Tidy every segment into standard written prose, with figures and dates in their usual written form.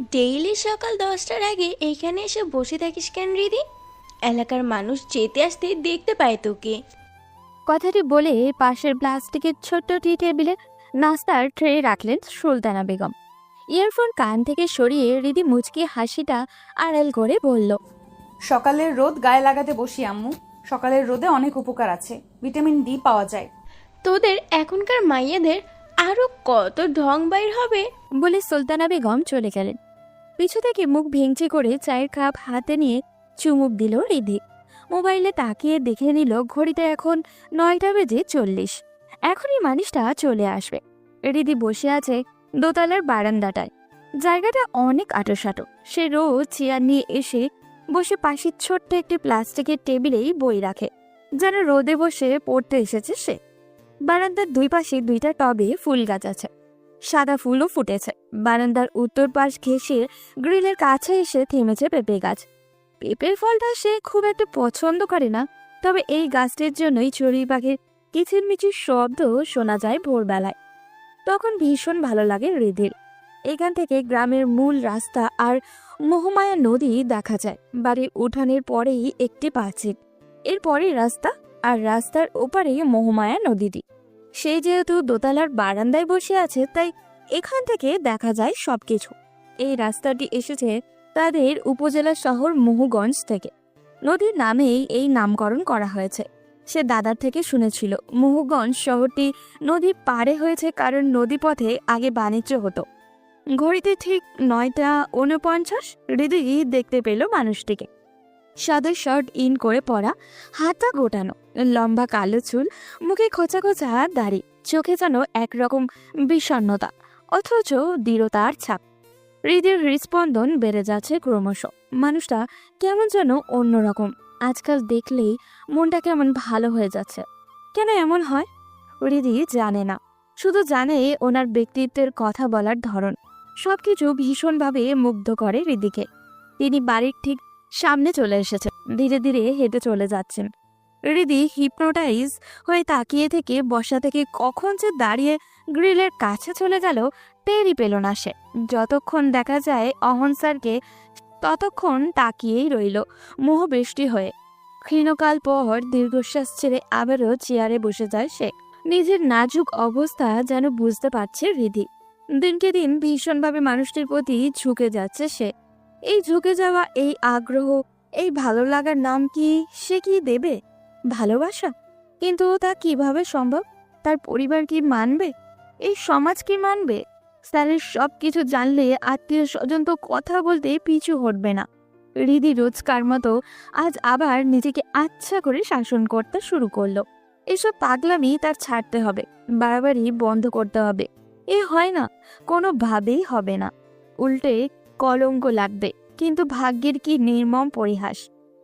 Daily সকাল 10টার আগে এইখানে এসে বসে থাকিস কেন রিদি? এলাকার মানুষ যেতে আসতে দেখতে পায় তোকে। কথাটি বলে পাশের প্লাস্টিকের ছোট্ট টি টেবিলে নাস্তার ট্রে রাখলেন সুলতানা বেগম। ইয়ারফোন কান থেকে সরিয়ে রিদি মুচকি হাসিটা আড়াল করে বলল, সকালের রোদ গায়ে লাগাতে বসি আম্মু। সকালের রোদে অনেক উপকার আছে, ভিটামিন ডি পাওয়া যায়। তোদের এখনকার মাইয়াদের আরো কত ঢং বাইর হবে। বলে সুলতানা বেগম চলে গেলেন। পিছু থেকে মুখ ভেঙচি করে চায়ের কাপ হাতে নিয়ে চুমুক দিল রিদি। মোবাইলে তাকিয়ে দেখে নিল ঘড়িতে এখন 9:40। এখনই মানুষটা চলে আসবে। রিদি বসে আছে দোতলার বারান্দাটায়। জায়গাটা অনেক আঁটোসাঁটো। সে রোজ চেয়ার নিয়ে এসে বসে পাশের ছোট্ট একটি প্লাস্টিকের টেবিলেই বই রাখে, যেন রোদে বসে পড়তে এসেছে সে। বারান্দার দুই পাশে 2টা টবে ফুল গাছ আছে, সাদা ফুলও ফুটেছে। বারান্দার উত্তর পাশ ঘেঁষে গ্রিলের কাছে এসে থেমেছে পেঁপে গাছ। পেঁপের ফলটা সে খুব একটা পছন্দ করে না, তবে এই গাছটির জন্যই চড়ুই পাখির কিচিরমিচির শব্দ শোনা যায় ভোরবেলায়। তখন ভীষণ ভালো লাগে হৃদির। এখান থেকে গ্রামের মূল রাস্তা আর মহামায়া নদী দেখা যায়। বাড়ির উঠানের পরেই একটি পাঁচিল, এরপরেই রাস্তা, আর রাস্তার ওপারেই মহামায়া নদীটি। সে যেহেতু দোতলার বারান্দায় বসে আছে, তাই এখান থেকে দেখা যায় সবকিছু। এই রাস্তাটি এসেছে তাদের উপজেলা শহর মহুগঞ্জ থেকে। নদীর নামেই এই নামকরণ করা হয়েছে। সে দাদার থেকে শুনেছিল মহুগঞ্জ শহরটি নদীর পাড়ে হয়েছে, কারণ নদীপথে আগে বাণিজ্য হতো। ঘড়িতে ঠিক 9:49 হৃদয় দেখতে পেল মানুষটিকে। সাদা শার্ট ইন করে পরা, হাতা গোটানো, লম্বা কালো চুল, মুখে খোঁচা খোঁচা দাড়ি, চোখে যেন একরকম বিষণ্ণতা অথচ দৃঢ়তার ছাপ। হৃদয়ের হৃদস্পন্দন বেড়ে যাচ্ছে ক্রমশ। মানুষটা কেমন যেন অন্যরকম। আজকাল দেখলেই মনটা কেমন ভালো হয়ে যাচ্ছে। কেন এমন হয় হৃদয় জানে না, শুধু জানে ওনার ব্যক্তিত্বের কথা বলার ধরন সবকিছু ভীষণভাবে মুগ্ধ করে হৃদিকে। তিনি বাড়ির ঠিক সামনে চলে এসেছেন, ধীরে ধীরে হেঁটে চলে যাচ্ছেন। হৃদি হিপনোটাইজ হয়ে তাকিয়ে থেকে বসা থেকে কখন যে দাঁড়িয়ে গ্রিলের কাছে চলে গেল টেরই পেল না সে। যতক্ষণ দেখা যায় অহন স্যারকে, ততক্ষণ তাকিয়েই রইল মোহবৃষ্টি হয়ে। ক্ষীণকাল পর দীর্ঘশ্বাস ছেড়ে আবারও চেয়ারে বসে যায় সে। নিজের নাজুক অবস্থা যেন বুঝতে পারছে হৃদি। দিনকে দিন ভীষণভাবে মানুষটির প্রতি ঝুঁকে যাচ্ছে সে। এই ঝুঁকে যাওয়া, এই আগ্রহ, এই ভালো লাগার নাম কি সে কি দেবে? ভালোবাসা? কিন্তু তা কিভাবে সম্ভব? তার পরিবার কি মানবে? এই সমাজ কি মানবে? স্যারের সব কিছু জানলে আত্মীয় স্বজন তো কথা বলতে পিছু হটবে না। হৃদি রোজকার মতো আজ আবার নিজেকে আচ্ছা করে শাসন করতে শুরু করলো। এসব পাগলামি তার ছাড়তে হবে, বারবারই বন্ধ করতে হবে। এ হয় না, কোনোভাবেই হবে না। উল্টে কলঙ্ক লাগবে। কিন্তু ভাগ্যের কি নির্মম পরিহাস!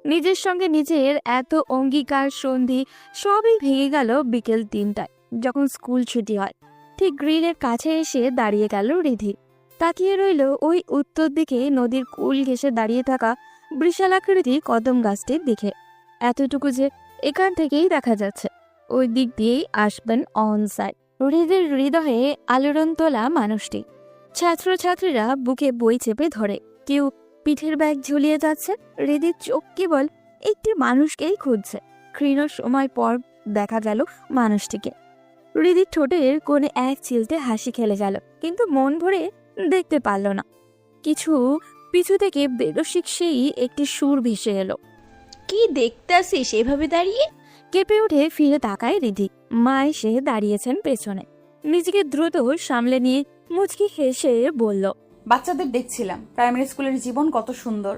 নিজের সঙ্গে নিজের এত অঙ্গীকার সন্ধি সবই ভেঙে গেল বিকেল 3টায়, যখন স্কুল ছুটি হয়। ঠিক গ্রিলের কাছে এসে দাঁড়িয়ে গেল রিধি। তাকিয়ে রইল ওই উত্তর দিকে নদীর কুল ঘেঁষে দাঁড়িয়ে থাকা বিশালাকৃতি কদম গাছটির দিকে। এতটুকু যে এখান থেকেই দেখা যাচ্ছে, ওই দিক দিয়েই আসবেন অন সাইড। হৃদের হৃদয়ে আলোড়ন তোলা মানুষটি। ছাত্রছাত্রীরা বুকে বই চেপে ধরে, কেউ পিঠের ব্যাগ ঝুলিয়ে যাচ্ছে। হৃদির চোখ কেবল একটি মানুষকেই খুঁজছে। ক্ষীণ সময় পর দেখা গেল মানুষটিকে। হৃদির ঠোঁটের কোণে এক চিলতে হাসি খেলে গেল, কিন্তু মন ভরে দেখতে পারল না কিছু। পিছু থেকে বেরসিক সেই একটি সুর ভেসে এলো। কি দেখতে আসিস এভাবে দাঁড়িয়ে? কেঁপে উঠে ফিরে তাকায় রিধি। মা এসে দাঁড়িয়েছেন পেছনে। নিজেকে দ্রুত সামলে নিয়ে মুচকি হেসে বলল, বাচ্চাদের দেখছিলাম, প্রাইমারি স্কুলের জীবন কত সুন্দর।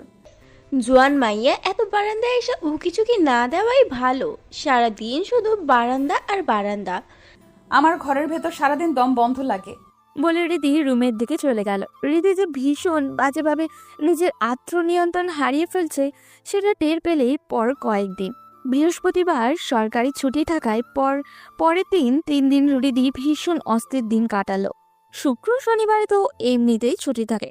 জোয়ান মাইয়া এত বারান্দায় এসে উকিচুকি না দেওয়াই ভালো। সারাদিন শুধু বারান্দা আর বারান্দা। আমার ঘরের ভেতর সারাদিন দম বন্ধ লাগে। বলে রিধি রুমের দিকে চলে গেল। রিধি যে ভীষণ বাজেভাবে নিজের আত্মনিয়ন্ত্রণ হারিয়ে ফেলছে সেটা টের পেলেই পর কয়েকদিন। বৃহস্পতিবার সরকারি ছুটি থাকায় পরের 3 দিন রিধি ভীষণ অস্থির দিন কাটালো। শুক্র শনিবারে তো এমনিতেই ছুটি থাকে,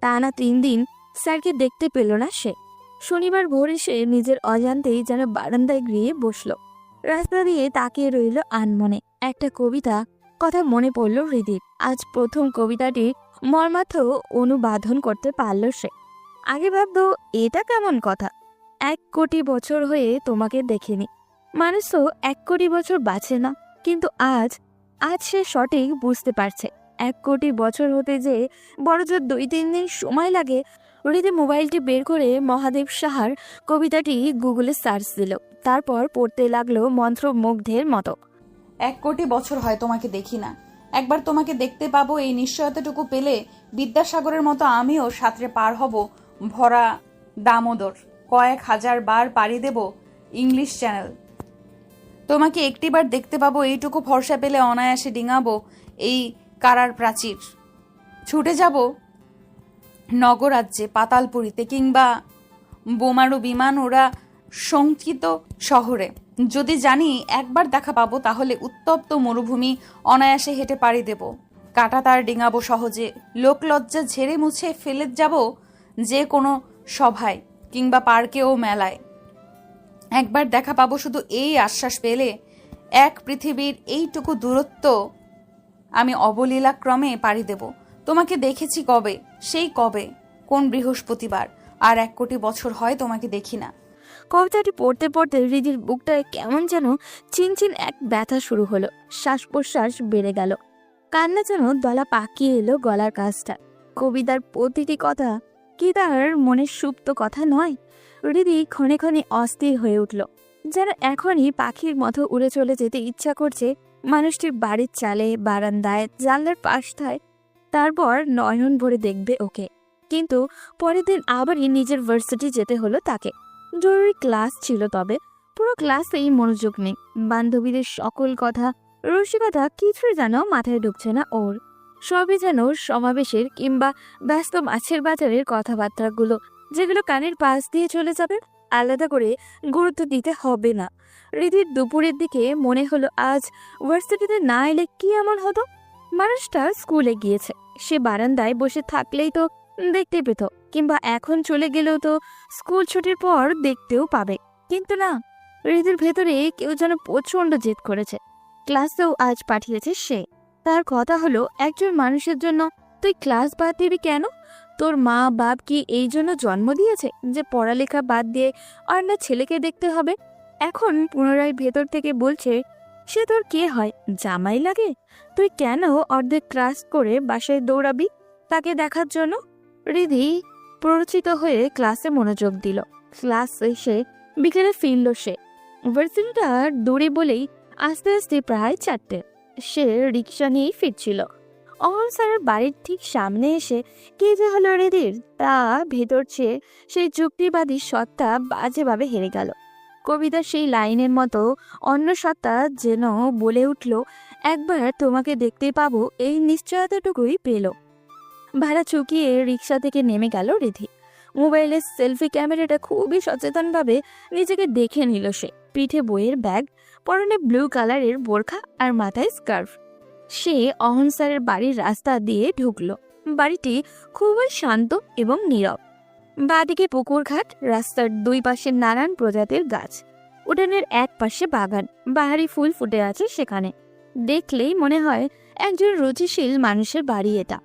টানা 3 দিন স্যারকে দেখতে পেল না সে। শনিবার ভোরে সে নিজের অজান্তেই যেন বারান্দায় গিয়ে বসলো। রাস্তা দিয়ে তাকিয়ে রইল আনমনে। একটা কবিতা কথা মনে পড়ল হৃদির। আজ প্রথম কবিতাটি মর্মার্থ অনুবাদন করতে পারল সে। আগে ভাবতো এটা কেমন কথা, 1 কোটি বছর হয়ে তোমাকে দেখিনি। মানুষ তো 1 কোটি বছর বাঁচে না, কিন্তু আজ সে সঠিক বুঝতে পারছে 1 কোটি বছর হতে যে বড়জোর 2-3 দিন সময় লাগে। হৃদি মোবাইলটি বের করে মহাদেব সাহার কবিতাটি গুগলে সার্চ দিল, তারপর পড়তে লাগলো মন্ত্রমুগ্ধের মতো। 1 কোটি বছর হয় তোমাকে দেখি না, একবার তোমাকে দেখতে পাবো এই নিশ্চয়তাটুকু পেলে বিদ্যাসাগরের মতো আমিও সাঁতরে পার হব ভরা দামোদর, কয়েক হাজার বার পাড়ি দেব ইংলিশ চ্যানেল। তোমাকে একটিবার দেখতে পাবো এইটুকু ভরসা পেলে অনায়াসে ডিঙাবো এই কারার প্রাচীর, ছুটে যাব নগরাজ্যে পাতালপুরীতে, কিংবা বোমারু বিমান ওরা শঙ্কিত শহরে। যদি জানি একবার দেখা পাবো তাহলে উত্তপ্ত মরুভূমি অনায়াসে হেঁটে পাড়ি দেব, কাটা তার ডিঙাবো সহজে, লোকলজ্জা ঝেড়ে মুছে ফেলে যাব যে কোনো সভায় কিংবা পার্কে ও মেলায়। একবার দেখা পাবো শুধু এই আশ্বাস পেলে এক পৃথিবীর এইটুকু দূরত্ব আমি অবলীলাক্রমে পাড়ি দেব। তোমাকে দেখেছি কবে, সেই কবে, কোন বৃহস্পতিবার, আর 1 কোটি বছর হয় তোমাকে দেখি না। কবিতাটি পড়তে পড়তে হৃদির বুকটায় কেমন যেন চিনচিন এক ব্যথা শুরু হলো, শ্বাস প্রশ্বাস বেড়ে গেল, কান্না যেন দলা পাকিয়ে এলো গলার কাছটা। কবিতার প্রতিটি কথা কি তার মনের সুপ্ত কথা নয়? হৃদি ক্ষণে ক্ষণে অস্থির হয়ে উঠল, যেন এখনই পাখির মতো উড়ে চলে যেতে ইচ্ছা করছে মানুষটির বাড়ির চালে, বারান্দায়, জানলার পাশটায়, তারপর নয়ন ভরে দেখবে ওকে। কিন্তু পরের দিন আবারই নিজের ভার্সিটি যেতে হলো তাকে। জরুরি ক্লাস ছিল, তবে পুরো ক্লাসেই মনোযোগ নেই। বান্ধবীদের সকল কথা, রসিকতা কিছুই যেন মাথায় ঢুকছে না ওর। সবই যেন সমাবেশের কিংবা ব্যস্ত মাছের বাজারের কথাবার্তাগুলো, যেগুলো কানের পাশ দিয়ে চলে যাবে, আলাদা করে গুরুত্ব দিতে হবে না। হৃদির দুপুরের দিকে মনে হলো আজ ভার্সিটিতে না এলে কি এমন হতো। মানুষটা স্কুলে গিয়েছে, সে বারান্দায় বসে থাকলেই তো দেখতে পেত, কিংবা এখন চলে গেলেও তো স্কুল ছুটির পর দেখতেও পাবে। কিন্তু না, হৃদির ভেতরে কেউ যেন প্রচন্ড জেদ করেছে। ক্লাসেও আজ পাঠিয়েছে সে। তার কথা হলো, একজন মানুষের জন্য তুই ক্লাস বাদ দিবি কেন? তোর মা বাপ কি এই জন্য জন্ম দিয়েছে যে পড়ালেখা বাদ দিয়ে আর না ছেলেকে দেখতে হবে? এখন পুনরায় ভেতর থেকে বলছে, সে তোর কে হয়, জামাই লাগে? তুই কেন অর্ধেক ক্লাস করে বাসায় দৌড়াবি তাকে দেখার জন্য? হৃদি প্ররোচিত হয়ে ক্লাসে মনোযোগ দিল। ক্লাস শেষে বিকেলে ফিরল সে। ভার্সিটিটা দূরে বলেই আস্তে আস্তে প্রায় 4টে। সে রিক্সা নিয়েই ফিরছিল। অমল স্যারের বাড়ির ঠিক সামনে এসে কে যে হলো হৃদির, তা ভেতর চেয়ে সেই যুক্তিবাদী সত্তা বাজেভাবে হেরে গেল। কবিতার সেই লাইনের মতো অন্য সত্তা যেন বলে উঠল, একবার তোমাকে দেখতে পাবো এই নিশ্চয়তাটুকুই পেল। ভাড়া চুকিয়ে রিক্সা থেকে নেমে গেল হৃদি। মোবাইলের সেলফি ক্যামেরাটা খুবই সচেতনভাবে নিজেকে দেখে নিল সে। পিঠে বইয়ের ব্যাগ, পরনে ব্লু কালারের বোরখা আর মাথায় স্কার্ফ। সে অহন স্যারের বাড়ির রাস্তা দিয়ে ঢুকলো। বাড়িটি খুবই শান্ত এবং নীরব। বাঁদিকে পুকুর ঘাট, রাস্তার 2 পাশে নানান প্রজাতির গাছ, উঠানের এক পাশে বাগান, বাহারি ফুল ফুটে আছে সেখানে। দেখলেই মনে হয় একজন রুচিশীল মানুষের বাড়ি এটা।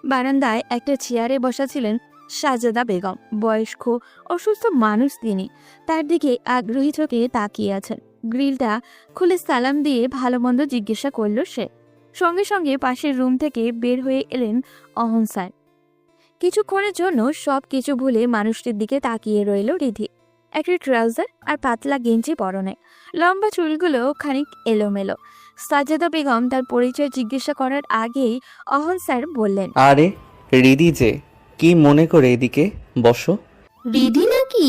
বারান্দায় একটা চেয়ারে বসা ছিলেন সাজেদা বেগম, বয়স্ক অসুস্থ মানুষ তিনি। তার দিকে আগ্রহী চোখে তাকিয়ে আছেন। গ্রিলটা খুলে সালাম দিয়ে ভালো মন্দ জিজ্ঞাসা করল সে। সঙ্গে সঙ্গে পাশের রুম থেকে বের হয়ে এলেন অহন স্যার। কিছুক্ষণের জন্য সব কিছু ভুলে মানুষটির দিকে তাকিয়ে রইল হৃদি। একটা ট্রাউজার আর পাতলা গেঞ্জি পরনে, লম্বা চুলগুলো খানিক এলোমেলো। সাজেদা বেগম তার পরিচয় জিজ্ঞাসা করার আগেই অহন স্যার বললেন, আরে রিদি যে, কি মনে করে এদিকে বসো। রিদি নাকি?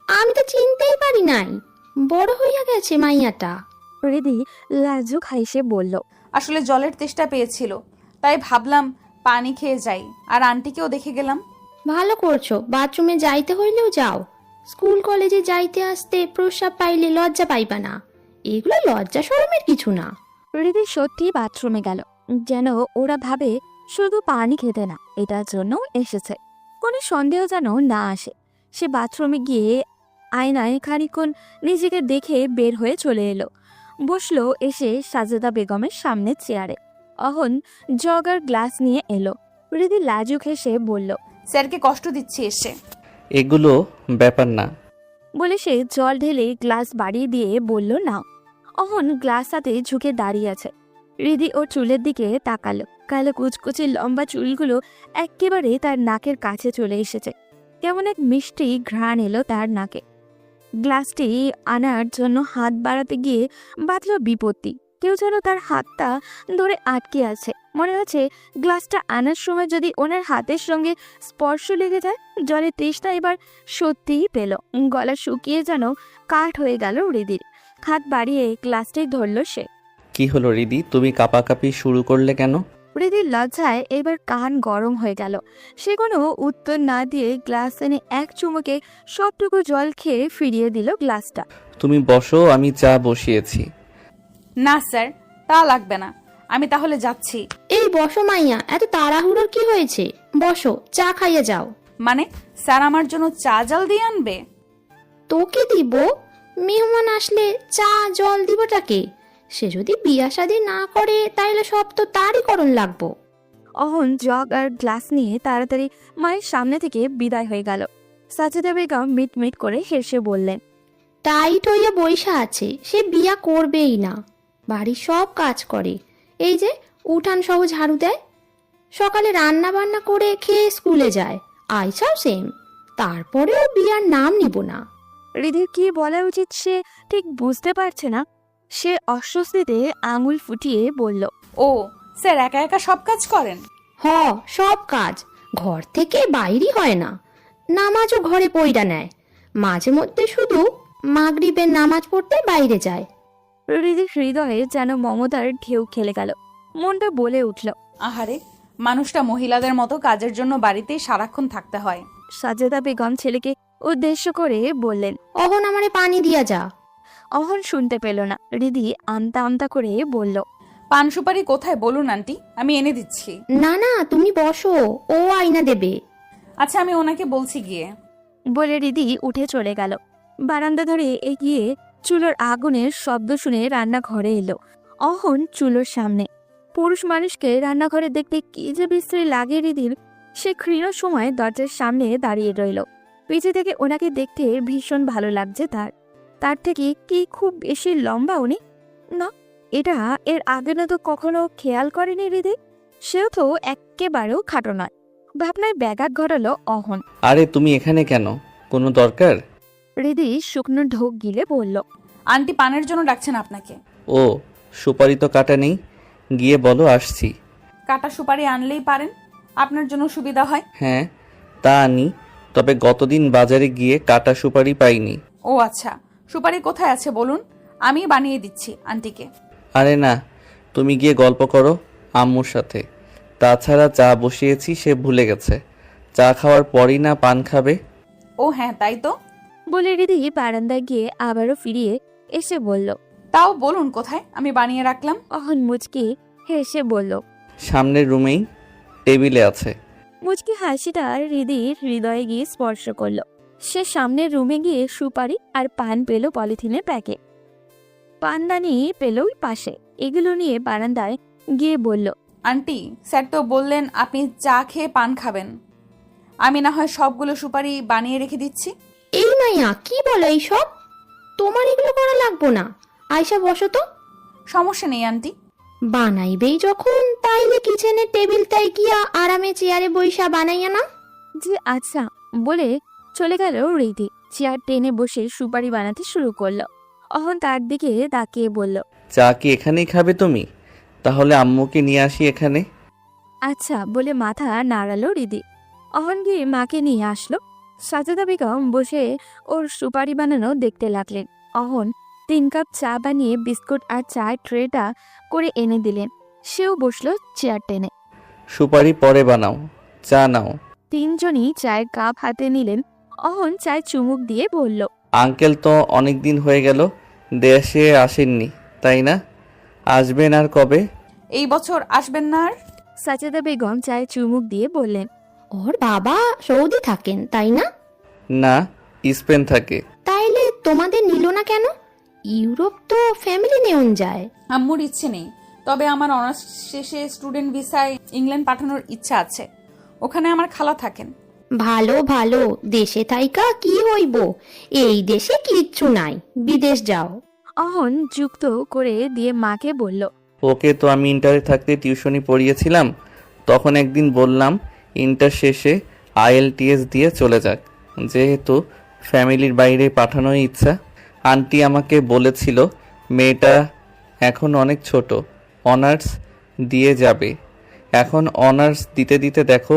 আমি তো চিনতেই পারি নাই, বড় হইয়া গেছে মাইয়াটা। হৃদি লাজুক হাসে বলল, আসলে জলের তেষ্টা পেয়েছিল, তাই ভাবলাম পানি খেয়ে যাই, আর আন্টিকেও দেখে গেলাম। ভালো করছো, বাথরুমে যাইতে হইলেও যাও। স্কুল কলেজে যাইতে আসতে প্রস্রাব পাইলে লজ্জা পাইবা না, এগুলো লজ্জা শরমের কিছু না। হৃদি সত্যি বাথরুমে গেল, যেন ওরা ভাবে শুধু পানি খেতে না, এটার জন্য এসেছে। কোনো সন্দেহ যেন না আসে। সে বাথরুমে গিয়ে আয়নায় খানিকক্ষণ নিজেকে দেখে বের হয়ে চলে এলো। বসলো এসে সাজেদা বেগমের সামনে চেয়ারে। অহন জগ আর গ্লাস নিয়ে এলো। হৃদি লাজুক হেসে বলল। স্যারকে কষ্ট দিচ্ছি এসে। এগুলো ব্যাপার না। বলে সে জল ঢেলে গ্লাস বাড়িয়ে দিয়ে বলল নাও। অহন গ্লাস হাতে ঝুঁকে দাঁড়িয়ে আছে। হৃদি ওর চুলের দিকে তাকালো। কালো কুচকুচে লম্বা চুলগুলো একেবারে তার নাকের কাছে চলে এসেছে। কেমন এক মিষ্টি ঘ্রাণ এলো তার নাকে। গ্লাসটি আনার জন্য হাত বাড়াতে গিয়ে বাঁধল বিপত্তি। কেউ যেন তার হাতটা ধরে আটকে আছে। মনে হচ্ছে গ্লাসটা আনার সময় যদি ওনার হাতের সঙ্গে স্পর্শ লেগে যায়। জলের তৃষ্ণা এবার সত্যিই পেল। গলা শুকিয়ে যেন কাঠ হয়ে গেল হৃদির। হাত বাড়িয়ে গ্লাসটাই ধরল সে। কি হলো রিদি, তুমি কাঁপাকাঁপি শুরু করলে কেন? হৃদির লজ্জায় এবার কান গরম হয়ে গেল। সে কোনো উত্তর না দিয়ে গ্লাস এনে এক চুমুকে সবটুকু জল খেয়ে ফিরিয়ে দিল গ্লাসটা। তুমি বসো, আমি চা বসিয়েছি। না স্যার, তা লাগবে না, আমি তাহলে যাচ্ছি। এই বসো মাইয়া, এত তাড়াহুড়োর কি হয়েছে? বসো, চা খাইয়ে যাও। মানে স্যার আমার জন্য চা জল দিয়ে আনবে? তোকে দিব? মেহমান আসলে চা জল দিবটাকে? সে যদি বিয়া শাদী না করে তাইলে সব তো তারই করণ লাগবো। অহন জগ আর গ্লাস নিয়ে তাড়াতাড়ি মায়ের সামনে থেকে বিদায় হয়ে গেল। সাজেদা বেগম মিট মিট করে হেসে বললেন, টাইট হইয়া বইসা আছে, সে বিয়া করবেই না। বাড়ির সব কাজ করে, এই যে উঠান সহ ঝাড়ু দেয়, সকালে রান্না বান্না করে খেয়ে স্কুলে যায়, আইসাও সেম। তারপরেও বিয়ার নাম নিব না। হৃদির কি বলা উচিত সে ঠিক বুঝতে পারছে না। সে অস্বস্তিতে আঙুল ফুটিয়ে বলল, ও স্যার একা একা সব কাজ করেন? হ, সব কাজ। ঘর থেকে বাইরই হয় না। নামাজও ঘরে পইড়া নেয়। মাঝে মধ্যে শুধু মাগরিবের নামাজ পড়তে বাইরে যায়। হৃদির হৃদয়ে যেন মমতার ঢেউ খেলে গেল। মনটা বলে উঠল, আহারে, মানুষটা মহিলাদের মতো কাজের জন্য বাড়িতেই সারাক্ষণ থাকতে হয়। সাজেদা বেগম ছেলেকে উদ্দেশ্য করে বললেন। অহন আমারে পানি দিয়া যা। অহন শুনতে পেল না। হৃদি আমতা আমতা করে বলল, পান সুপারি কোথায় বলুন আন্টি, আমি এনে দিচ্ছি। না না, তুমি বসো, ও আইনা দেবে। আচ্ছা, আমি ওনাকে বলছি গিয়ে। বলে হৃদি উঠে চলে গেল। বারান্দা ধরে এগিয়ে চুলোর আগুনের শব্দ শুনে রান্নাঘরে এলো। অহন চুলোর সামনে। পুরুষ মানুষকে রান্নাঘরে দেখতে কি যে বিশ্রী লাগে হৃদির। সে ক্ষীণ সময় দরজার সামনে দাঁড়িয়ে রইল। পিছে থেকে ওনাকে দেখতে ভীষণ ভালো লাগছে তার। তার থেকে কি খুব বেশি লম্বা উনি? না, এটা এর আগে না তো কখনো খেয়াল করেনি হৃদি। সেও তো একেবারেও খাটো নয়। ভাবনায় ব্যাঘাত ঘটালো অহন। আরে তুমি এখানে কেন, কোনো দরকার? হৃদি শুকনো ঢোক গিলে বলল, আন্টি পানের জন্য ডাকছেন আপনাকে। ও, সুপারি তো কাটা নেই, গিয়ে বলো আসছি। কাটা সুপারি আনলেই পারেন, আপনার জন্য সুবিধা হয়। হ্যাঁ, তা আনি, তবে গতদিন বাজারে গিয়ে কাটা সুপারি পাইনি। ও আচ্ছা, সুপারি কোথায় আছে বলুন, আমি বানিয়ে দিচ্ছি আন্টিকে। আরে না, তুমি গিয়ে গল্প করো আম্মুর সাথে। তাছাড়া চা বসিয়েছি, সে ভুলে গেছে। চা খাওয়ার পরই না পান খাবে। ও হ্যাঁ, তাই তো। বলে হৃদি বারান্দায় গিয়ে আবারও ফিরিয়ে এসে বলল, তাও বলুন কোথায়, আমি বানিয়ে রাখলাম। অহন মুচকি হেসে বলল, সামনের রুমেই টেবিলে আছে। মুচকি হাসিটা হৃদির হৃদয়ে গিয়ে স্পর্শ করলো। সে সামনের রুমে গিয়ে সুপারি আর পান পেল পলিথিনের প্যাকেট। পানদানি পেল ওই পাশে। এগুলো নিয়ে বারান্দায় গিয়ে বলল, আন্টি, স্যার তো বললেন আপনি চা খেয়ে পান খাবেন, আমি না হয় সবগুলো সুপারি বানিয়ে রেখে দিচ্ছি। এই মাইয়া, কি বলো এইসব? তোমার এগুলো করা লাগবো না। আয়সা বসো তো। সমস্যা নেই আন্টি। বানাইবেই যখন, তাইলে কিচেনের টেবিলটাই গিয়া আরামে চেয়ারে বইসা বানাইয়া না। জি আচ্ছা, বলে চলে গেল হৃদি। চেয়ার টেনে বসে সুপারি বানাতে শুরু করলো। অহন তার দিকে তাকিয়ে বলল, চা কি এখানেই খাবে তুমি? তাহলে আম্মুকে নিয়ে আসি এখানে। আচ্ছা বলে মাথা নাড়ালো হৃদি। অহন গিয়ে মাকে নিয়ে আসলো। সাজেদা বেগম বসে ওর সুপারি বানানো দেখতে লাগলেন। অহন 3 কাপ চা বানিয়ে বিস্কুট আর চায়ের ট্রেটা করে এনে দিলেন। সেও বসলো চেয়ার টেনে। সুপারি পরে বানাও, চা নাও। তিনজনই চায়ের কাপ হাতে নিলেন। অহন চায় চুমুক দিয়ে বলল, আঙ্কেল তো অনেক দিন হয়ে গেল দেশে আসেননি, তাই না? আসবেন আর কবে? এই বছর আসবেন না আর? সাজেদা বেগম চায়ে চুমুক দিয়ে বললেন, ওর বাবা সৌদি থাকেন, তাই না? না, স্পেন থাকে। তাইলে তোমাদের নিল না কেন? ইউরোপ তো ফ্যামিলি নেওন যায়। আম্মুর ইচ্ছে নেই, তবে আমার অনার্স শেষে স্টুডেন্ট ভিসায় ইংল্যান্ড পাঠানোর ইচ্ছা আছে। ওখানে আমার খালা থাকেন। ভালো ভালো, দেশে থাইকা কি হইব, এই দেশে কিচ্ছু নাই, বিদেশ যাও। অহন যুক্ত করে দিয়ে মাকে বলল, ওকে তো আমি ইন্টারে থাকতে টিউশনি পড়িয়েছিলাম, তখন একদিন বললাম ইন্টার শেষে IELTS দিয়ে চলে যাক, যেহেতু ফ্যামিলির বাইরে পাঠানোর ইচ্ছা। আন্টি আমাকে বলেছিল মেয়েটা এখন অনেক ছোট, অনার্স দিয়ে যাবে। এখন অনার্স দিতে দিতে দেখো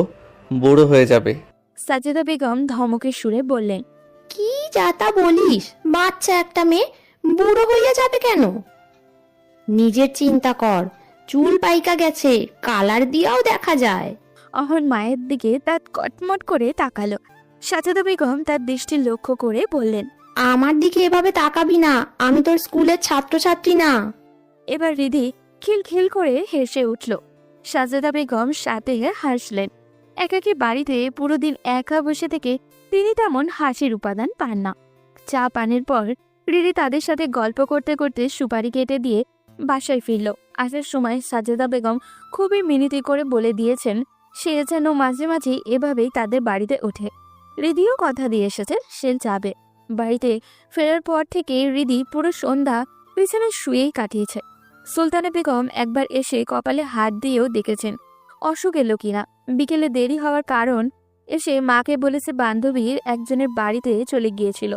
বুড়ো হয়ে যাবে। সাজেদা বেগম ধমকের সুরে বললেন, কি যাতা বলিস, বাচ্চা একটা মেয়ে বুড়ো হইয়া যাবে কেন? নিজের চিন্তা কর, চুল পাইকা গেছে, কালার দিয়াও দেখা যায়। অহন মায়ের দিকে তার কটমট করে তাকালো। সাজেদা বেগম তার দৃষ্টি লক্ষ্য করে বললেন, আমার দিকে এভাবে তাকাবি না, আমি তোর স্কুলের ছাত্রছাত্রী না। এবার রিধি খিলখিল করে হেসে উঠল। সাজেদা বেগম সাথে হাসলেন। একাকী বাড়িতে পুরো দিন একা বসে থেকে তিনি তেমন হাসির উপাদান পান না। চা পানের পর রিধি তাদের সাথে গল্প করতে করতে সুপারি কেটে দিয়ে বাসায় ফিরল। আসার সময় সাজেদা বেগম খুবই মিনতি করে বলে দিয়েছেন সে যেন মাঝে মাঝে এভাবেই তাদের বাড়িতে ওঠে। রিধিও কথা দিয়ে এসেছে সে যাবে। বাড়িতে ফেরার পর থেকে রিধি পুরো সন্ধ্যা পিছনে শুয়েই কাটিয়েছে। সুলতানা বেগম একবার এসে কপালে হাত দিয়েও দেখেছেন অসুখ এলো কিনা। বিকেলে দেরি হওয়ার কারণ এসে মাকে বলেছে বান্ধবীর একজনের বাড়িতে চলে গিয়েছিল,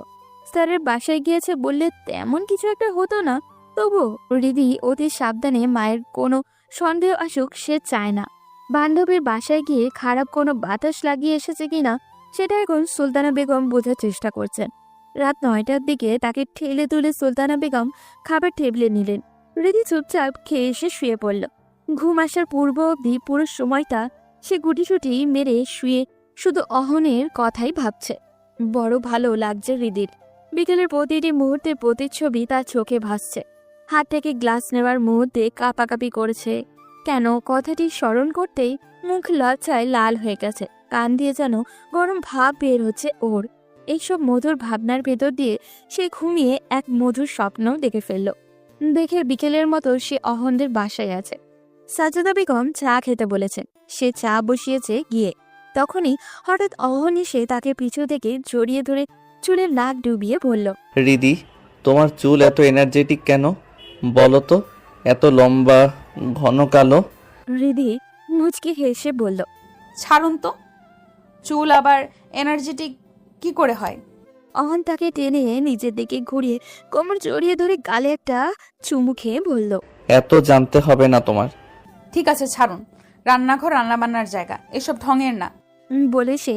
স্যারের বাসায় গিয়েছে বললে তেমন কিছু একটা হতো না। তবু রিধি অতি সাবধানে মায়ের কোনো সন্দেহ আসুক সে চায় না। বান্ধবীর বাসায় গিয়ে খারাপ কোনো বাতাস লাগিয়ে এসেছে কিনা সেটা এখন সুলতানা বেগম বোঝার চেষ্টা করছেন। রাত 9টার দিকে তাকে ঠেলে তুলে সুলতানা বেগম খাবার টেবিলে নিলেন। রিধি চুপচাপ খেয়ে এসে শুয়ে পড়ল। ঘুম আসার পূর্ব অবধি পুরো সময়টা সে গুটিসুটি মেরে শুয়ে শুধু অহনের কথাই ভাবছে। বড় ভালো লাগছে রিধির। বিকেলের প্রতিটি মুহূর্তের প্রতিচ্ছবি তার চোখে ভাসছে। হাত থেকে গ্লাস নেওয়ার মুহূর্তে কাঁপাকাঁপি করেছে কেন কথাটি স্মরণ করতেই মুখ লজ্জায় লাল হয়ে গেছে। কান দিয়ে যেন গরম ভাব বের হচ্ছে ওর। এইসব মধুর ভাবনার ভেতর দিয়ে সে ঘুমিয়ে এক মধুর স্বপ্ন দেখে ফেলল। দেখে বিকেলের মতো সে অহনদের বাসায় আছে। সাজেদা বেগম চা খেতে বলেছেন, সে চা বসিয়েছে গিয়ে। তখনই হঠাৎ অহন এসে তাকে পিছু থেকে জড়িয়ে ধরে চুলের নাক ডুবিয়ে বলল, রিদি, তোমার চুল এত এনার্জেটিক কেন বলো তো? এত লম্বা, ঘন কালো। রিধি মুচকি হেসে বলল, ছাড়ুন তো, চুল আবার এনার্জেটিক কি করে হয়? অহন তাকে টেনে নিজের দিকে ঘুরিয়ে কোমর জড়িয়ে ধরে গালে একটা চুমু খেয়ে বলল, এত জানতে হবে না তোমার। ঠিক আছে ছাড়ুন, রান্নাঘর রান্নাবান্নার জায়গা, এসব ঢঙের না। বলে সে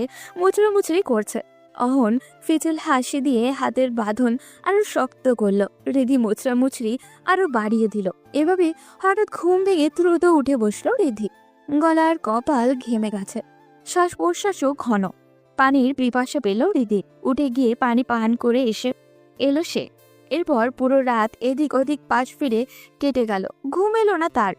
মুচড়ি করছে। অহন ফিচেল হাসি দিয়ে হাতের বাঁধন আরো শক্ত করল। রিধি মুচড়ি আরো বাড়িয়ে দিল। এভাবে হঠাৎ ঘুম ভেঙে দ্রুত উঠে বসলো রিধি। গলার কপাল ঘেমে গেছে, শ্বাস প্রশ্বাসও ঘন। পানির পিপাসা পেল রিধি। উঠে গিয়ে পানি পান করে এসে এলো সে। এরপর পুরো রাত এদিক ওদিক পাশ ফিরে কেটে গেল। ঘুম এলো না তার।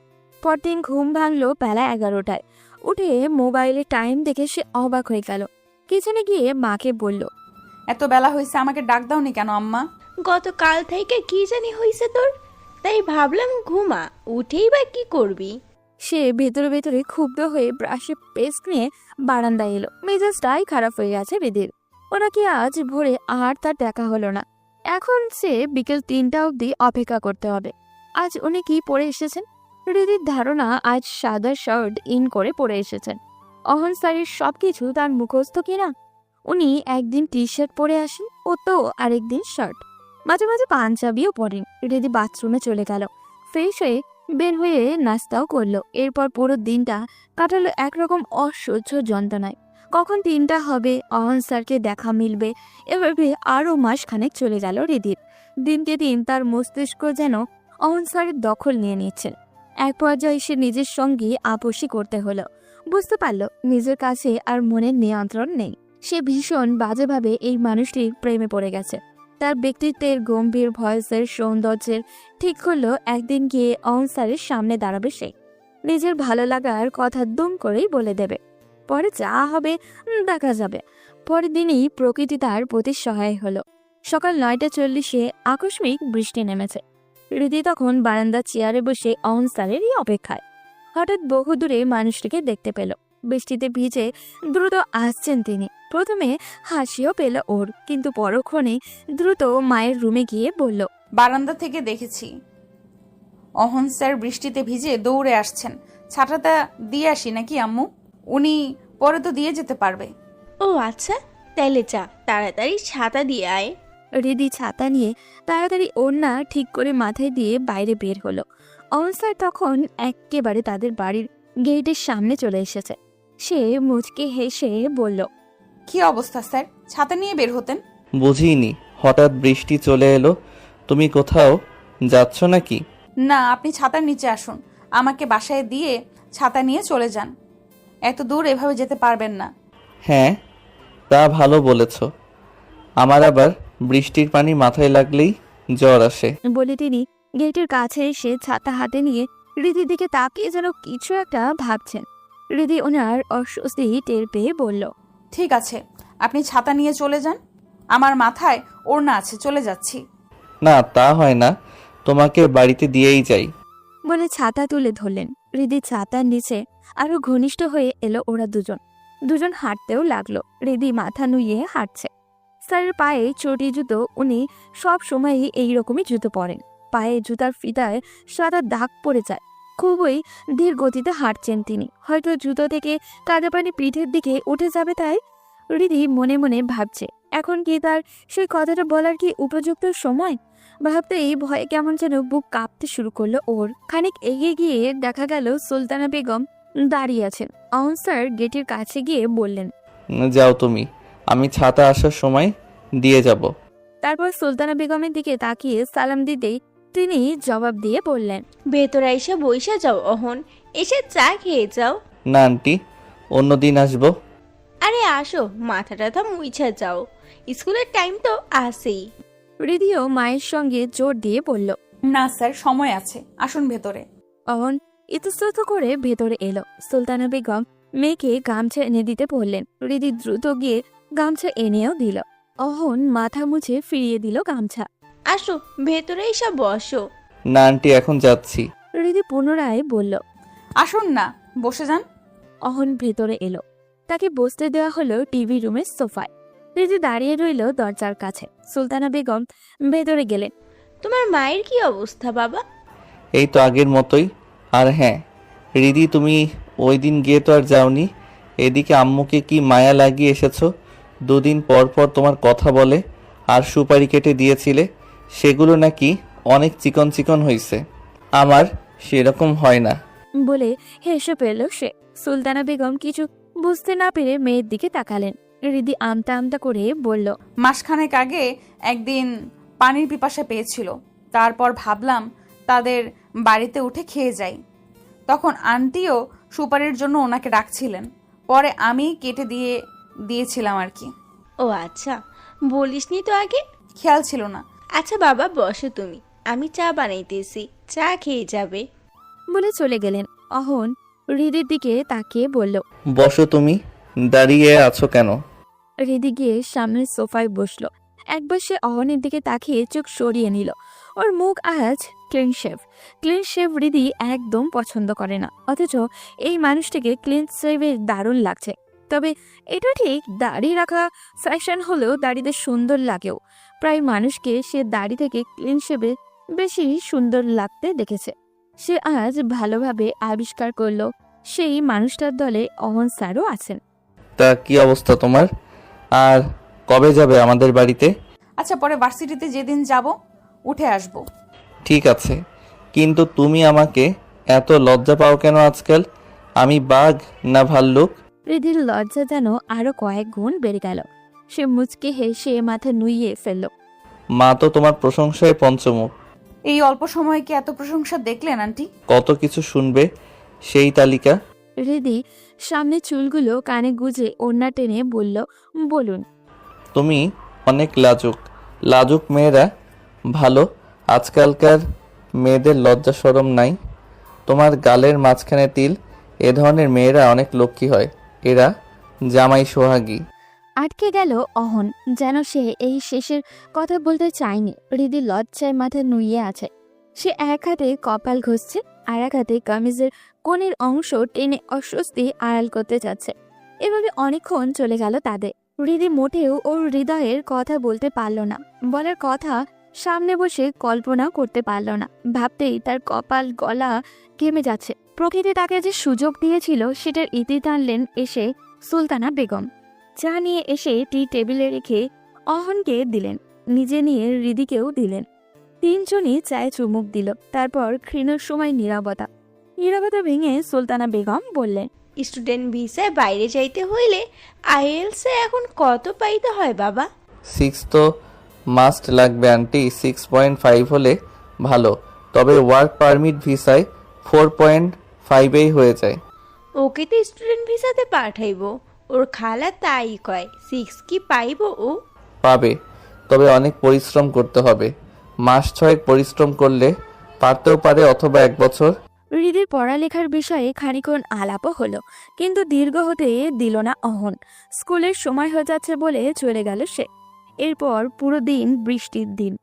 পরদিন ঘুম ভাঙলো বেলা 11টায়। উঠে মোবাইলে টাইম দেখে সে অবাক হয়ে গেল। কিচেনে গিয়ে মাকে বলল, এত বেলা হয়েছে, আমাকে ডাক দাওনি কেন আম্মা? গতকাল থেকে কি জানি হয়েছে তোর, তাই ভাবলাম ঘুমা, উঠেই বা কি করবি। সে ভেতরে ভেতরে ক্ষুব্ধ হয়ে ব্রাশে পেস্ট নিয়ে বারান্দায় এলো। মেজাজটাই খারাপ হয়ে গেছে রিধির। ওনাকে আজ ভোরে আর তার দেখা হলো না। এখন সে বিকেল 3টা অবধি অপেক্ষা করতে হবে। আজ উনি কি পরে এসেছেন? রিধির ধারণা আজ সাদা শার্ট ইন করে পরে এসেছেন। অহন স্যারের সবকিছু তার মুখস্থ কিনা। উনি একদিন টি শার্ট পরে আসেন, ও তো আরেকদিন শার্ট, মাঝে মাঝে পাঞ্জাবিও পরেন। রিধি বাথরুমে চলে গেল। ফ্রেশ হয়ে বের হয়ে নাস্তাও করলো। এরপর পুরো দিনটা কাটালো একরকম অসহ্য যন্ত্রণায়। কখন 3টা হবে, অহন স্যারকে দেখা মিলবে, এভাবে আরও মাসখানেক চলে গেল রিধির। দিনকে দিন তার মস্তিষ্ক যেন অহন স্যারের দখল নিয়ে নিচ্ছেন। এক পর্যায়ে সে নিজের সঙ্গে আপোষই করতে হলো। বুঝতে পারল নিজের কাছে আর মনের নিয়ন্ত্রণ নেই। সে ভীষণ বাজেভাবে এই মানুষটির প্রেমে পড়ে গেছে। তার ব্যক্তিত্বের গম্ভীর ভয়েসের সৌন্দর্যের ঠিক করলো একদিন গিয়ে অহন স্যারের সামনে দাঁড়াবে সে। নিজের ভালো লাগার কথা দুম করেই বলে দেবে। পরে যা হবে দেখা যাবে। পরের দিনই প্রকৃতি তার প্রতি সহায় হলো। সকাল 9:40 আকস্মিক বৃষ্টি নেমেছে। রিধি তখন বারান্দার চেয়ারে বসে অহন স্যারেরই অপেক্ষায়। হঠাৎ বহু দূরে মানুষটিকে দেখতে পেল। বৃষ্টিতে ভিজে দ্রুত আসছেন তিনি। প্রথমে হাসিও পেল ওর, কিন্তু পরক্ষণে দ্রুত মায়ের রুমে গিয়ে বলল, বারান্দা থেকে দেখেছি অহন স্যার বৃষ্টিতে ভিজে দৌড়ে আসছেন। ছাতাটা দিয়ে আসি নাকি আম্মু? উনি পরে তো দিয়ে যেতে পারবে। ও আচ্ছা, তাইলে যা, তাড়াতাড়ি ছাতা দিয়ে আয়। রিদি ছাতা নিয়ে তাড়াতাড়ি ওড়না ঠিক করে মাথায় দিয়ে বাইরে বের হলো। অহন স্যার তখন একেবারে তাদের বাড়ির গেটের সামনে চলে এসেছে। সে মুচকে হেসে বলল, কি অবস্থা স্যার, ছাতা নিয়ে বের হতেন? বুঝিনি, হঠাৎ বৃষ্টি চলে এলো। তুমি কোথাও যাচ্ছ নাকি? না, আপনি ছাতার নিচে আসুন, আমাকে বাসায় দিয়ে ছাতা নিয়ে চলে যান। এত দূর এভাবে যেতে পারবেন না। হ্যাঁ, তা ভালো বলেছ। আমার আবার বৃষ্টির পানি মাথায় লাগলেই জ্বর আসে। বলে তিনি গেটের কাছে এসে ছাতা হাতে নিয়ে রিদির দিকে তাকিয়ে যেন কিছু একটা ভাবছেন। রিদি ওনার অস্বস্তি টের পেয়ে বলল, ঠিক আছে, আপনি ছাতা নিয়ে চলে যান, আমার মাথায় ওড়না আছে, চলে যাচ্ছি। না, তা হয় না, তোমাকে বাড়িতে দিয়েই যাই। বলে ছাতা তুলে ধরলেন। রিদি ছাতার নিচে আরো ঘনিষ্ঠ হয়ে এলো ওরা দুজন হাঁটতেও লাগলো। রিদি মাথা নুইয়ে হাঁটছে। স্যারের পায়ে চটি জুতো, উনি সব সময়ই এইরকমই জুতো পরেন। পায়ে জুতার ফিতায় সাদা দাগ পড়ে যায়। খুবই ধীর গতিতে হাঁটছেন তিনি। হয়তো জুতো থেকে কাদা পানি পিঠের দিকে উঠে যাবে, তাই রিদি মনে মনে ভাবছে এখন কি তার সেই কথাটা বলার কি উপযুক্ত সময়। ভাবতেই ভয়ে কেমন যেন বুক কাঁপতে শুরু করলো ওর। খানিক এগিয়ে গিয়ে দেখা গেল সুলতানা বেগম দাঁড়িয়ে আছেন। অহন স্যার গেটের কাছে গিয়ে বললেন, যাও তুমি, আমি ছাতা আসার সময় দিয়ে যাব। তারপর সুলতানা বেগমের দিকে তাকিয়ে সালাম দিতেই তিনি জবাব দিয়ে বললেন, ভেতরে এসে বইসা যাও অহন, এসে চা খেয়ে যাও। না আন্টি, অন্যদিন আসবো। আরে আসো, মাথা টাথা মুইছা যাও, স্কুলের টাইম তো আসেই। রিদিও মায়ের সঙ্গে জোর দিয়ে বলল। না স্যার, সময় আছে, আসুন ভেতরে। অহন ইতস্তত করে ভেতরে এলো। সুলতানা বেগম মেয়েকে গামছা এনে দিতে বললেন। রিদি দ্রুত গিয়ে গামছা এনেও দিল। অহন মাথা মুছে ফিরিয়ে দিল গামছা। আসো, ভেতরে এসে বসো। না আন্টি, এখন যাচ্ছি। রিদি পুনরায় বলল। আসুন না, বসে যান। অহন ভেতরে এলো। তাকে বসতে দেওয়া হলো টিভি রুমের সোফায়। রিদি দাঁড়িয়ে রইল দরজার কাছে। সুলতানা বেগম ভেতরে গেলেন। তোমার মায়ের কি অবস্থা বাবা? এই তো আগের মতোই। আর হ্যাঁ রিদি, তুমি ওই দিন গিয়ে তো আর যাওনি। এদিকে আম্মুকে কি মায়া লাগিয়ে এসেছো। দুদিন পর পর তোমার কথা বলে। আর সুপারি কেটে দিয়েছিলে, সেগুলো নাকি অনেক চিকন চিকন হয়েছে। আমার সেরকম হয় না। বলে হেসে পেল সে। সুলতানা বেগম কিছু বুঝতে না পেরে মেয়ের দিকে তাকালেন। রিদি আমতা আমতা করে বলল, মাসখানেক আগে একদিন পানির পিপাসা পেয়েছিল, তারপর ভাবলাম তাদের বাড়িতে উঠে খেয়ে যাই। তখন আন্টিও সুপারির জন্য ওনাকে ডাকছিলেন, পরে আমি কেটে দিয়েছিলাম আর কি। ও আচ্ছা, বলিসনি তো আগে। খেয়াল ছিল না। আচ্ছা বাবা, বসো তুমি, আমি চা বানাইতেছি, চা খেয়ে যাবে। বলে চলে গেলেন। অহন হৃদির দিকে তাকিয়ে বলল, বসো তুমি, দাঁড়িয়ে আছো কেন? হৃদি গিয়ে সামনের সোফায় বসলো। একবার সে অহনের দিকে তাকিয়ে চোখ সরিয়ে নিল। ওর মুখ আজ ক্লিন শেভ হৃদি একদম পছন্দ করে না, অথচ এই মানুষটিকে ক্লিন শেভের দারুণ লাগছে। তবে এটা ঠিক, দাড়ি রাখা ফ্যাশন হলেও দাড়িতে সুন্দর লাগেও। প্রায় মানুষকে সে দাড়ি থেকে ক্লিন শেভে বেশি সুন্দর লাগতে দেখেছে। সে আজ ভালোভাবে আবিষ্কার করলো সেই মানুষটার দলে অহন স্যারও আছেন। তা কি অবস্থা তোমার? আর কবে যাবে আমাদের বাড়িতে? আচ্ছা, পরে ভার্সিটিতে যেদিন যাব উঠে আসব। ঠিক আছে, কিন্তু তুমি আমাকে এত লজ্জা পাও কেন আজকাল? আমি বাঘ না ভাল্লুক? হৃদির লজ্জা যেন আরো কয়েক গুণ বেড়ে গেল। সে মুচকে হেসে মাথা নুইয়ে ফেলল। মা তো তোমার প্রশংসায় পঞ্চমুখ। এই অল্প সময়ে কি এত প্রশংসা দেখলেন আন্টি? কত কিছু শুনবে সেই তালিকা? হৃদি সামনে চুলগুলো কানে গুজে ওড়না টেনে বলল, বলুন। তুমি অনেক লাজুক মেয়েরা ভালো। আজকালকার মেয়েদের লজ্জা শরম নাই। তোমার গালের মাঝখানে তিল, এ ধরনের মেয়েরা অনেক লক্ষ্মী হয়। এরা জামাই সোহাগী। আটকে গেল অহন, যেন সে এই শেষের কথা বলতে চায়নি। হৃদি লজ্জায় মাথা নুইয়ে আছে। সে এক হাতে কপাল ঘষছে, আর এক হাতে কামিজের কোণের অংশ টেনে অস্বস্তি আড়াল করতে চাচ্ছে। এভাবে অনেকক্ষণ চলে গেল তাদের। হৃদি মোটেও ওর হৃদয়ের কথা বলতে পারল না, বলার কথা সামনে বসে কল্পনা করতে পারল না। ভাবতেই তার কপাল গলা ঘেমে যাচ্ছে। প্রকৃতি তাকে যে সুযোগ দিয়েছিল সেটার ইতি টানলেন এসে সুলতানা বেগম। চা নিয়ে এসে টি টেবিলে রেখে অহনকে দিলেন, নিজে নিয়ে হৃদিকেও দিলেন। তিনজনই চায়ে চুমুক দিল। তারপর ক্ষীণ সময় নীরবতা ভেঙে সুলতানা বেগম বললেন, স্টুডেন্ট ভিসায় বাইরে যাইতে হইলে আইএলসে এখন কত পাইতে হয় বাবা? 6 তো মাস্ট লাগবে আন্টি। 6.5 হলে ভালো, তবে ওয়ার্ক পারমিট ভিসায় 4.5এই হয়ে যায়। ওকে তো স্টুডেন্ট ভিসাতে পাঠাইবো, ওর খালা তাই কয়। 6 কি পাইবো ও? পাবে, তবে অনেক পরিশ্রম করতে হবে। মাস 6 পরিশ্রম করলে পারতেও পারে, অথবা 1 বছর। হৃদির পড়ালেখার বিষয়ে খানিকক্ষণ আলাপও হলো, কিন্তু দীর্ঘ হতে দিল না অহন। স্কুলের সময় হয়ে যাচ্ছে বলে চলে গেল সে। এরপর পুরো দিন বৃষ্টির দিন,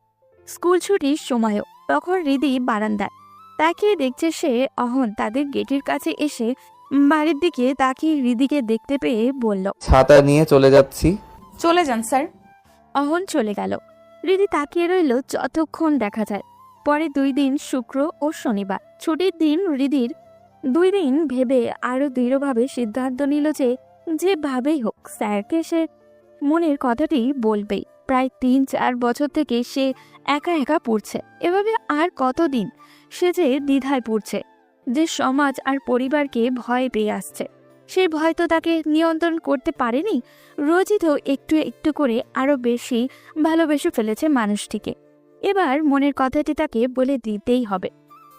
স্কুল ছুটির সময়ও। তখন হৃদি বারান্দায় তাকিয়ে দেখছে সে। অহন তাদের গেটের কাছে এসে বাড়ির দিকে তাকিয়ে হৃদিকে দেখতে পেয়ে বলল, ছাতা নিয়ে চলে যাচ্ছি। চলে যান স্যার। অহন চলে গেল। হৃদি তাকিয়ে রইল যতক্ষণ দেখা যায়। পরে 2 দিন শুক্র ও শনিবার ছুটির দিন। হৃদির 2 দিন ভেবে আরো দৃঢ়ভাবে সিদ্ধান্ত নিল যে যেভাবেই হোক স্যারকে সে মনের কথাটি বলবেই। প্রায় 3-4 বছর থেকে সে একা একা পড়ছে। এভাবে আর কতদিন সে যে দ্বিধায় পড়ছে, যে সমাজ আর পরিবারকে ভয় পেয়ে আসছে। সেই ভয় তো তাকে নিয়ন্ত্রণ করতে পারেনি। রোজই তো একটু একটু করে আরো বেশি ভালোবেসে ফেলেছে মানুষটিকে। এবার মনের কথাটি তাকে বলে দিতেই হবে।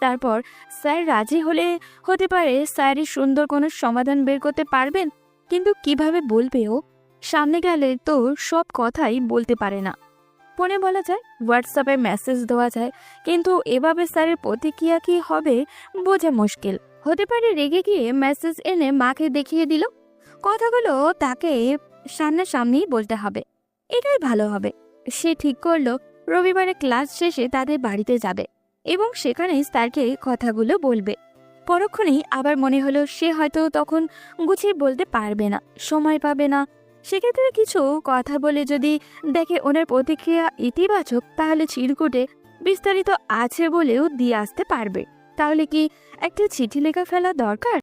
তারপর স্যার রাজি হতে পারে স্যারই সুন্দর কোনো সমাধান বের করতে পারবেন, কিন্তু কিভাবে বলবে ও? সামনে গেলে তো সব কথাই বলতে পারে না। ফোনে বলা যায়, হোয়াটসঅ্যাপে মেসেজ দেওয়া যায়, কিন্তু এভাবে স্যারের প্রতিক্রিয়া কি হবে বোঝা মুশকিল। হতে পারে রেগে গিয়ে মেসেজ এনে মাকে দেখিয়ে দিল। কথাগুলো তাকে সামনাসামনিই বলতে হবে, এটাই ভালো হবে। সে ঠিক করলো রবিবারে ক্লাস শেষে তাদের বাড়িতে যাবে এবং সেখানে স্যারকে কথাগুলো বলবে। পরক্ষণেই আবার মনে হলো সে হয়তো তখন গুছিয়ে বলতে পারবে না, সময় পাবে না। সেক্ষেত্রে কিছু কথা বলে যদি দেখে ওনার প্রতিক্রিয়া ইতিবাচক, তাহলে চিরকুটে বিস্তারিত আছে বলেও দিয়ে আসতে পারবে। তাহলে কি একটা চিঠি লেখা ফেলা দরকার?